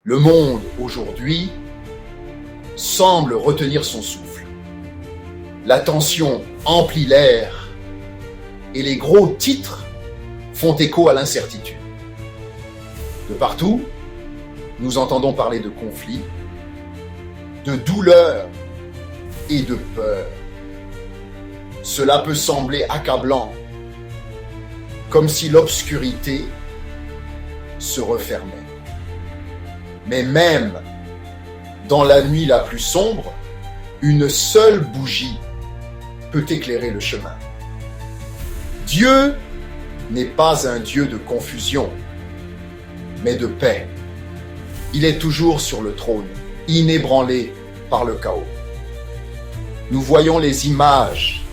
Le monde, aujourd'hui, semble retenir son souffle. La tension emplit l'air et les gros titres font écho à l'incertitude. De partout, nous entendons parler de conflits, de douleur et de peur. Cela peut sembler accablant, comme si l'obscurité se refermait. Mais même dans la nuit la plus sombre, une seule bougie peut éclairer le chemin. Dieu n'est pas un Dieu de confusion, mais de paix. Il est toujours sur le trône, inébranlé par le chaos. Nous voyons les images,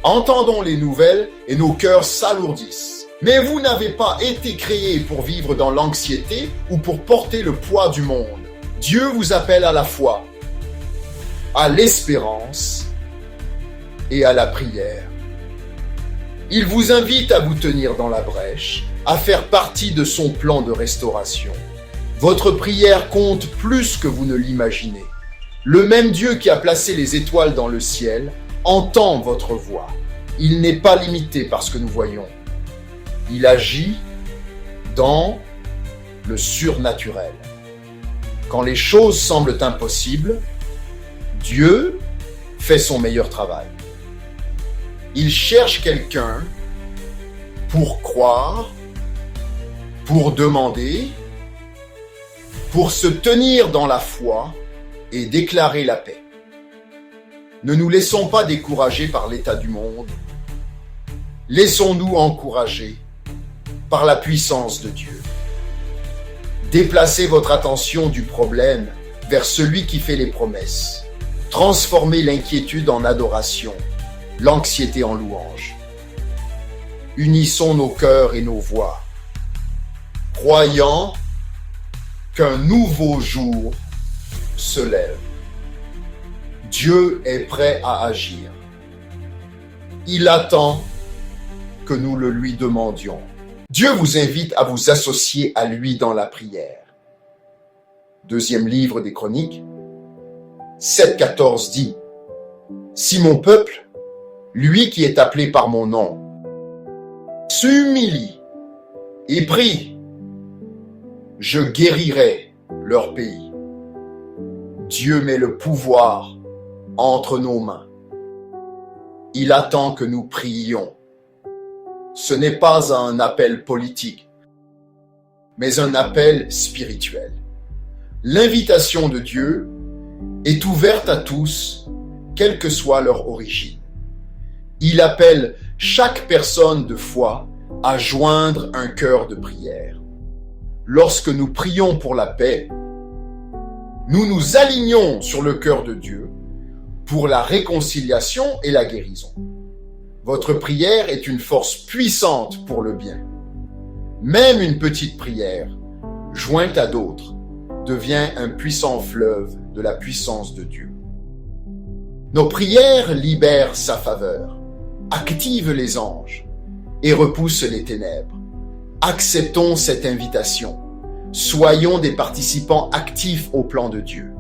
entendons les nouvelles et nos cœurs s'alourdissent. Mais vous n'avez pas été créés pour vivre dans l'anxiété ou pour porter le poids du monde. Dieu vous appelle à la foi, à l'espérance et à la prière. Il vous invite à vous tenir dans la brèche, à faire partie de son plan de restauration. Votre prière compte plus que vous ne l'imaginez. Le même Dieu qui a placé les étoiles dans le ciel entend votre voix. Il n'est pas limité par ce que nous voyons. Il agit dans le surnaturel. Quand les choses semblent impossibles, Dieu fait son meilleur travail. Il cherche quelqu'un pour croire, pour demander, pour se tenir dans la foi et déclarer la paix. Ne nous laissons pas décourager par l'état du monde. Laissons-nous encourager par la puissance de Dieu. Déplacez votre attention du problème vers celui qui fait les promesses. Transformez l'inquiétude en adoration, l'anxiété en louange. Unissons nos cœurs et nos voix, croyant qu'un nouveau jour se lève. Dieu est prêt à agir. Il attend que nous le lui demandions. Dieu vous invite à vous associer à lui dans la prière. Deuxième livre des Chroniques, 7,14 dit « Si mon peuple, lui qui est appelé par mon nom, s'humilie et prie, je guérirai leur pays. » Dieu met le pouvoir entre nos mains. Il attend que nous prions. Ce n'est pas un appel politique, mais un appel spirituel. L'invitation de Dieu est ouverte à tous, quelle que soit leur origine. Il appelle chaque personne de foi à joindre un cœur de prière. Lorsque nous prions pour la paix, nous nous alignons sur le cœur de Dieu pour la réconciliation et la guérison. Votre prière est une force puissante pour le bien. Même une petite prière, jointe à d'autres, devient un puissant fleuve de la puissance de Dieu. Nos prières libèrent sa faveur, activent les anges et repoussent les ténèbres. Acceptons cette invitation. Soyons des participants actifs au plan de Dieu.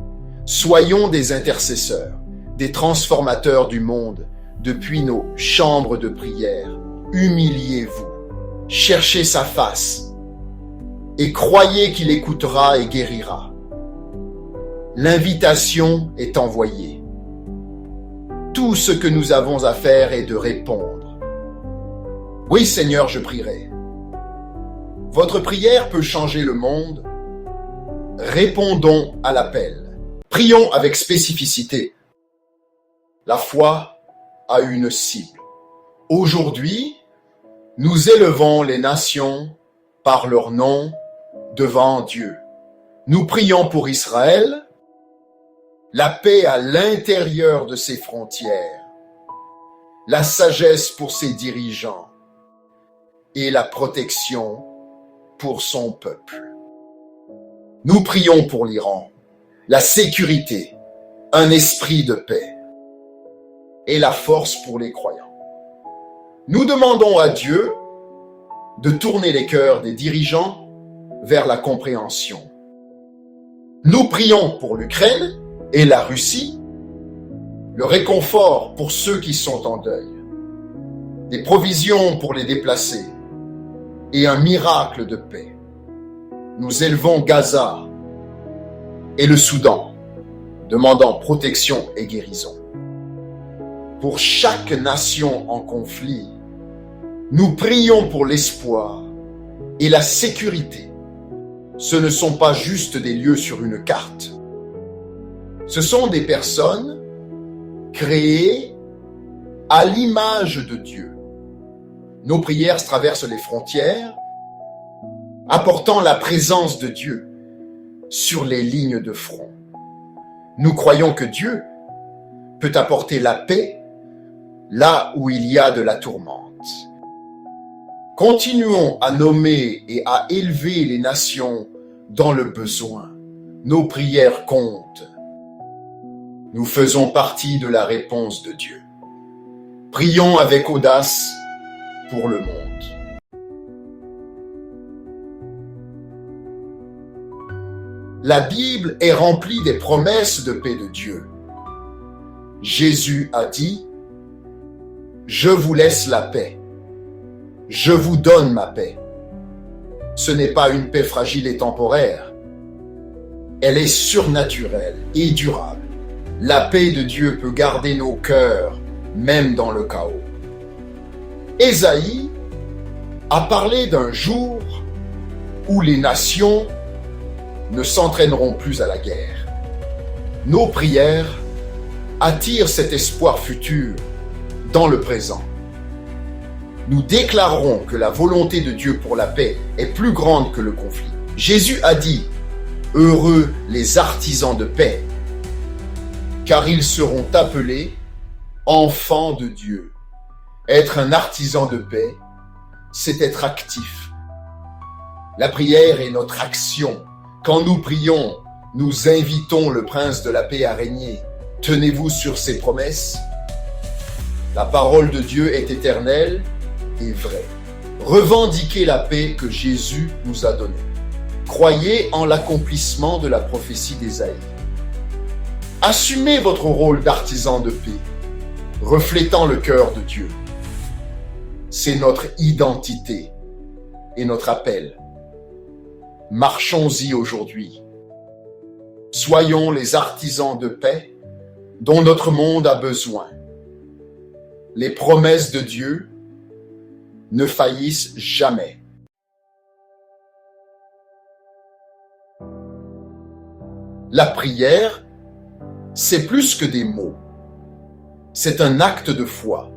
Soyons des intercesseurs, des transformateurs du monde depuis nos chambres de prière. Humiliez-vous, cherchez sa face et croyez qu'il écoutera et guérira. L'invitation est envoyée. Tout ce que nous avons à faire est de répondre. Oui, Seigneur, je prierai. Votre prière peut changer le monde. Répondons à l'appel. Prions avec spécificité. La foi a une cible. Aujourd'hui, nous élevons les nations par leur nom devant Dieu. Nous prions pour Israël, la paix à l'intérieur de ses frontières, la sagesse pour ses dirigeants et la protection pour son peuple. Nous prions pour l'Iran, la sécurité, un esprit de paix et la force pour les croyants. Nous demandons à Dieu de tourner les cœurs des dirigeants vers la compréhension, Nous prions pour l'Ukraine et la Russie, le réconfort pour ceux qui sont en deuil, des provisions pour les déplacés et un miracle de paix. Nous élevons Gaza et le Soudan, demandant protection et guérison. Pour chaque nation en conflit, nous prions pour l'espoir et la sécurité. Ce ne sont pas juste des lieux sur une carte. Ce sont des personnes créées à l'image de Dieu. Nos prières traversent les frontières, apportant la présence de Dieu sur les lignes de front. Nous croyons que Dieu peut apporter la paix là où il y a de la tourmente. Continuons à nommer et à élever les nations dans le besoin. Nos prières comptent. Nous faisons partie de la réponse de Dieu. Prions avec audace pour le monde. La Bible est remplie des promesses de paix de Dieu. Jésus a dit « Je vous laisse la paix. Je vous donne ma paix. » Ce n'est pas une paix fragile et temporaire. Elle est surnaturelle et durable. La paix de Dieu peut garder nos cœurs, même dans le chaos. Ésaïe a parlé d'un jour où les nations ne s'entraîneront plus à la guerre. Nos prières attirent cet espoir futur dans le présent. Nous déclarons que la volonté de Dieu pour la paix est plus grande que le conflit. Jésus a dit « Heureux les artisans de paix, car ils seront appelés enfants de Dieu. » Être un artisan de paix, c'est être actif. La prière est notre action. Quand nous prions, nous invitons le prince de la paix à régner. Tenez-vous sur ses promesses. La parole de Dieu est éternelle et vraie. Revendiquez la paix que Jésus nous a donnée. Croyez en l'accomplissement de la prophétie d'Ésaïe. Assumez votre rôle d'artisan de paix, reflétant le cœur de Dieu. C'est notre identité et notre appel. Marchons-y aujourd'hui. Soyons les artisans de paix dont notre monde a besoin. Les promesses de Dieu ne faillissent jamais. La prière, c'est plus que des mots. C'est un acte de foi.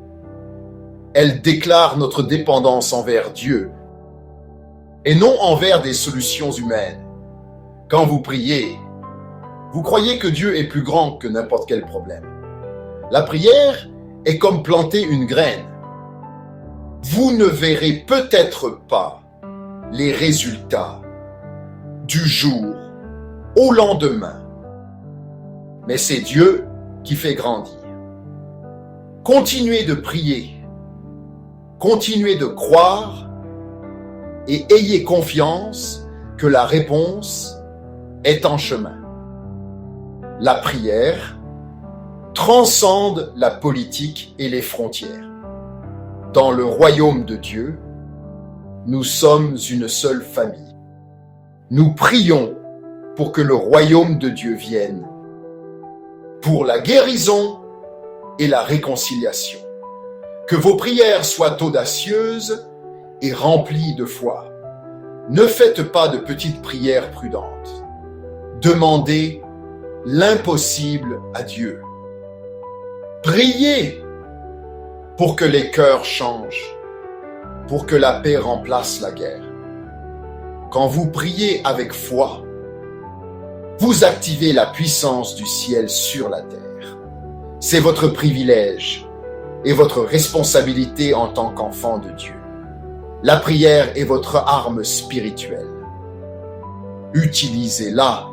Elle déclare notre dépendance envers Dieu et non envers des solutions humaines. Quand vous priez, vous croyez que Dieu est plus grand que n'importe quel problème. La prière est comme planter une graine. Vous ne verrez peut-être pas les résultats du jour au lendemain, mais c'est Dieu qui fait grandir. Continuez de prier, continuez de croire et ayez confiance que la réponse est en chemin. La prière transcende la politique et les frontières. Dans le royaume de Dieu, nous sommes une seule famille. Nous prions pour que le royaume de Dieu vienne, pour la guérison et la réconciliation. Que vos prières soient audacieuses et remplies de foi. Ne faites pas de petites prières prudentes. Demandez l'impossible à Dieu. Priez pour que les cœurs changent, pour que la paix remplace la guerre. Quand vous priez avec foi, vous activez la puissance du ciel sur la terre. C'est votre privilège et votre responsabilité en tant qu'enfant de Dieu. La prière est votre arme spirituelle. Utilisez-la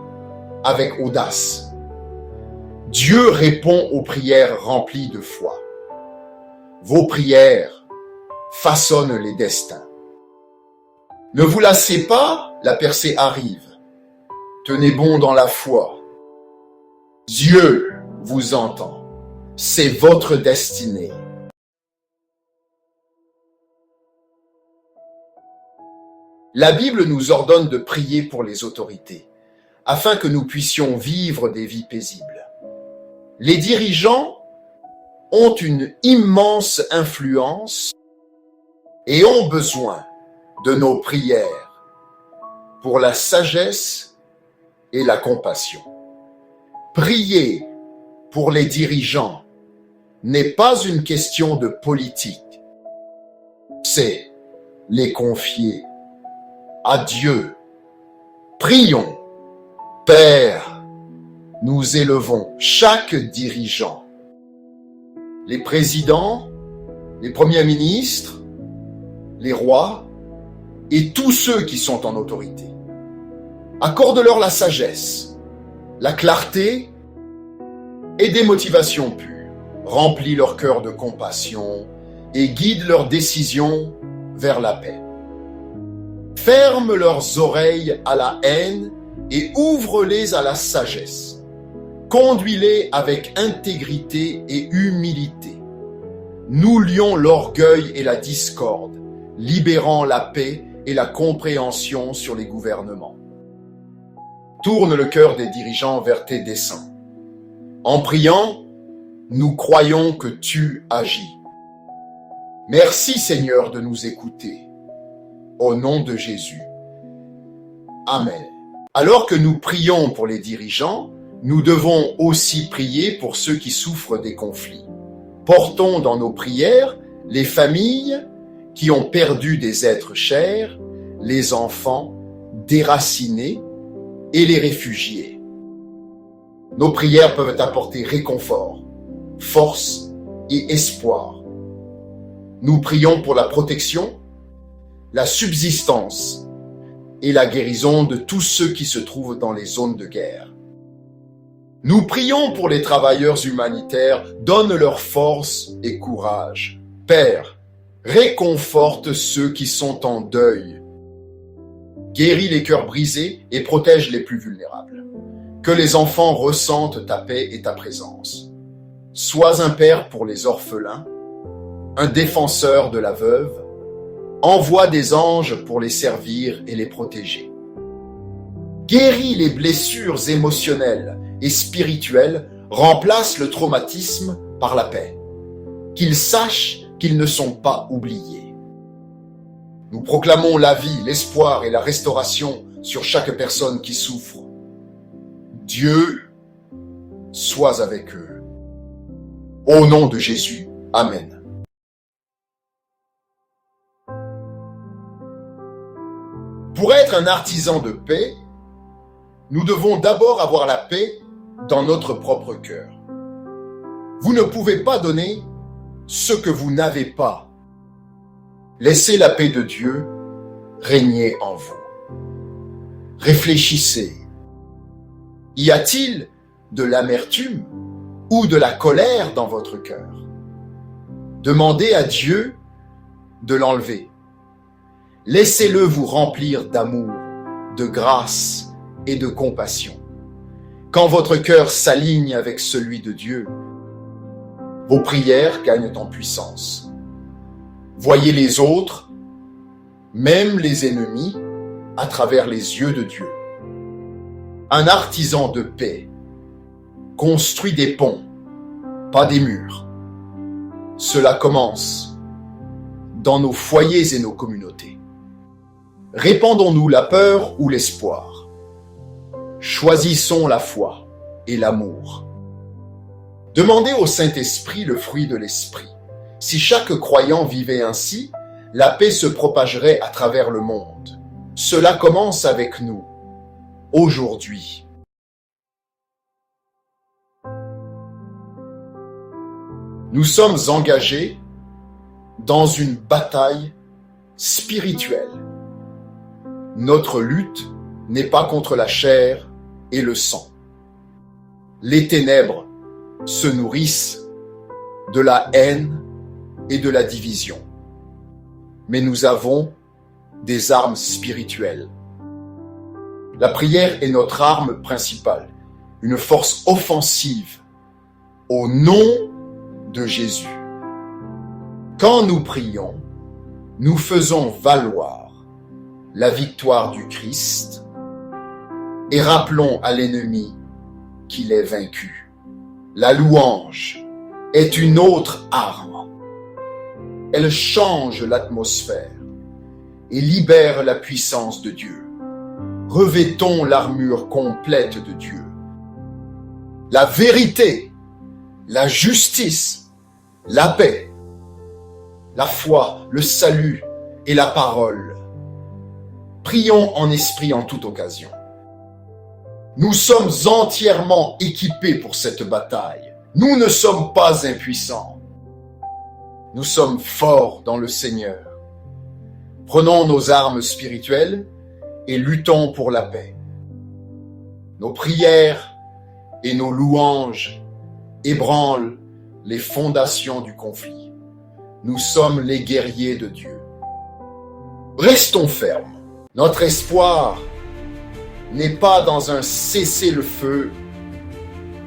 avec audace. Dieu répond aux prières remplies de foi. Vos prières façonnent les destins. Ne vous lassez pas, la percée arrive. tenez bon dans la foi. Dieu vous entend. C'est votre destinée. La Bible nous ordonne de prier pour les autorités, afin que nous puissions vivre des vies paisibles. Les dirigeants ont une immense influence et ont besoin de nos prières pour la sagesse et la compassion. Prier pour les dirigeants n'est pas une question de politique, c'est les confier à Dieu. Prions. Père, nous élevons chaque dirigeant, les présidents, les premiers ministres, les rois et tous ceux qui sont en autorité. Accorde-leur la sagesse, la clarté et des motivations pures. Remplis leur cœur de compassion et guide leurs décisions vers la paix. Ferme leurs oreilles à la haine et ouvre-les à la sagesse. Conduis-les avec intégrité et humilité. Nous lions l'orgueil et la discorde, libérant la paix et la compréhension sur les gouvernements. Tourne le cœur des dirigeants vers tes desseins. En priant, nous croyons que tu agis. Merci Seigneur de nous écouter. Au nom de Jésus. Amen. Alors que nous prions pour les dirigeants, nous devons aussi prier pour ceux qui souffrent des conflits. Portons dans nos prières les familles qui ont perdu des êtres chers, les enfants déracinés et les réfugiés. Nos prières peuvent apporter réconfort, force et espoir. Nous prions pour la protection, la subsistance et la guérison de tous ceux qui se trouvent dans les zones de guerre. Nous prions pour les travailleurs humanitaires, donne-leur force et courage. Père, réconforte ceux qui sont en deuil. Guéris les cœurs brisés et protège les plus vulnérables. Que les enfants ressentent ta paix et ta présence. Sois un père pour les orphelins, un défenseur de la veuve. Envoie des anges pour les servir et les protéger. Guéris les blessures émotionnelles et spirituelles, remplace le traumatisme par la paix. Qu'ils sachent qu'ils ne sont pas oubliés. Nous proclamons la vie, l'espoir et la restauration sur chaque personne qui souffre. Dieu, sois avec eux. Au nom de Jésus, Amen. Pour être un artisan de paix, nous devons d'abord avoir la paix dans notre propre cœur. Vous ne pouvez pas donner ce que vous n'avez pas. Laissez la paix de Dieu régner en vous. Réfléchissez. Y a-t-il de l'amertume ou de la colère dans votre cœur? Demandez à Dieu de l'enlever. Laissez-le vous remplir d'amour, de grâce et de compassion. Quand votre cœur s'aligne avec celui de Dieu, vos prières gagnent en puissance. Voyez les autres, même les ennemis, à travers les yeux de Dieu. Un artisan de paix construit des ponts, pas des murs. Cela commence dans nos foyers et nos communautés. Répandons-nous la peur ou l'espoir? Choisissons la foi et l'amour. Demandez au Saint-Esprit le fruit de l'Esprit. Si chaque croyant vivait ainsi, la paix se propagerait à travers le monde. Cela commence avec nous, aujourd'hui. Nous sommes engagés dans une bataille spirituelle. Notre lutte n'est pas contre la chair et le sang. Les ténèbres se nourrissent de la haine et de la division. Mais nous avons des armes spirituelles. La prière est notre arme principale, une force offensive au nom de Jésus. Quand nous prions, nous faisons valoir la victoire du Christ et rappelons à l'ennemi qu'il est vaincu. La louange est une autre arme. Elle change l'atmosphère et libère la puissance de Dieu. Revêtons l'armure complète de Dieu. La vérité, la justice, la paix, la foi, le salut et la parole. Prions en esprit en toute occasion. Nous sommes entièrement équipés pour cette bataille. Nous ne sommes pas impuissants. Nous sommes forts dans le Seigneur. Prenons nos armes spirituelles et luttons pour la paix. Nos prières et nos louanges ébranlent les fondations du conflit. Nous sommes les guerriers de Dieu. Restons fermes. Notre espoir n'est pas dans un cessez-le-feu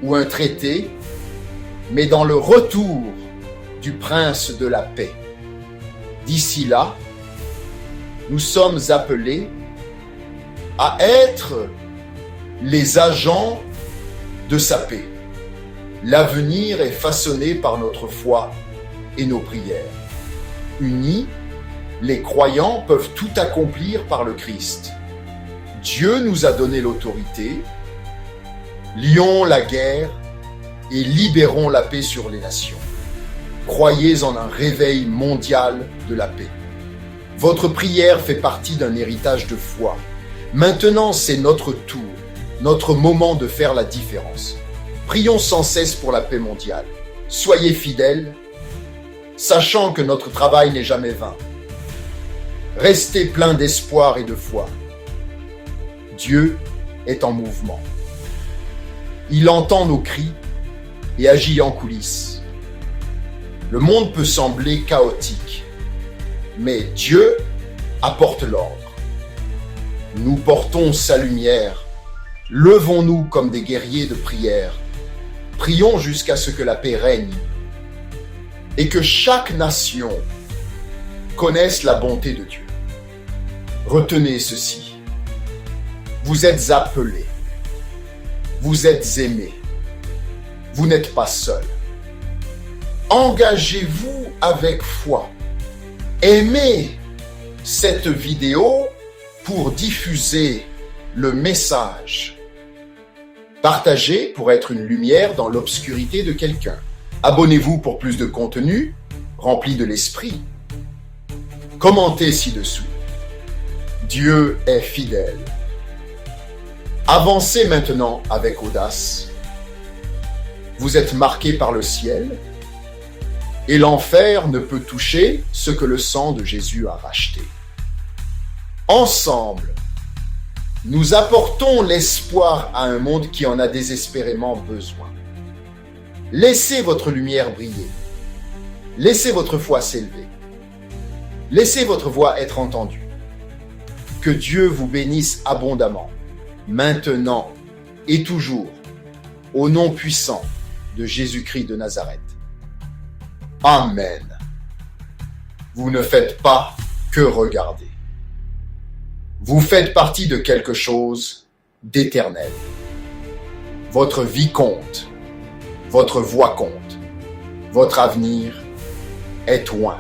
ou un traité, mais dans le retour du prince de la paix. D'ici là, nous sommes appelés à être les agents de sa paix. L'avenir est façonné par notre foi et nos prières. Unis, les croyants peuvent tout accomplir par le Christ. Dieu nous a donné l'autorité. Lions la guerre et libérons la paix sur les nations. Croyez en un réveil mondial de la paix. Votre prière fait partie d'un héritage de foi. Maintenant, c'est notre tour, notre moment de faire la différence. Prions sans cesse pour la paix mondiale. Soyez fidèles, sachant que notre travail n'est jamais vain. Restez pleins d'espoir et de foi. Dieu est en mouvement. Il entend nos cris et agit en coulisses. Le monde peut sembler chaotique, mais Dieu apporte l'ordre. Nous portons sa lumière. Levons-nous comme des guerriers de prière. Prions jusqu'à ce que la paix règne et que chaque nation connaisse la bonté de Dieu. Retenez ceci. Vous êtes appelés. Vous êtes aimés. Vous n'êtes pas seuls. Engagez-vous avec foi. Aimez cette vidéo pour diffuser le message. Partagez pour être une lumière dans l'obscurité de quelqu'un. Abonnez-vous pour plus de contenu rempli de l'esprit. Commentez ci-dessous. Dieu est fidèle. Avancez maintenant avec audace. Vous êtes marqués par le ciel et l'enfer ne peut toucher ce que le sang de Jésus a racheté. Ensemble, nous apportons l'espoir à un monde qui en a désespérément besoin. Laissez votre lumière briller. Laissez votre foi s'élever. Laissez votre voix être entendue. Que Dieu vous bénisse abondamment, maintenant et toujours, au nom puissant de Jésus-Christ de Nazareth. Amen. Vous ne faites pas que regarder. Vous faites partie de quelque chose d'éternel. Votre vie compte. Votre voix compte. Votre avenir est loin.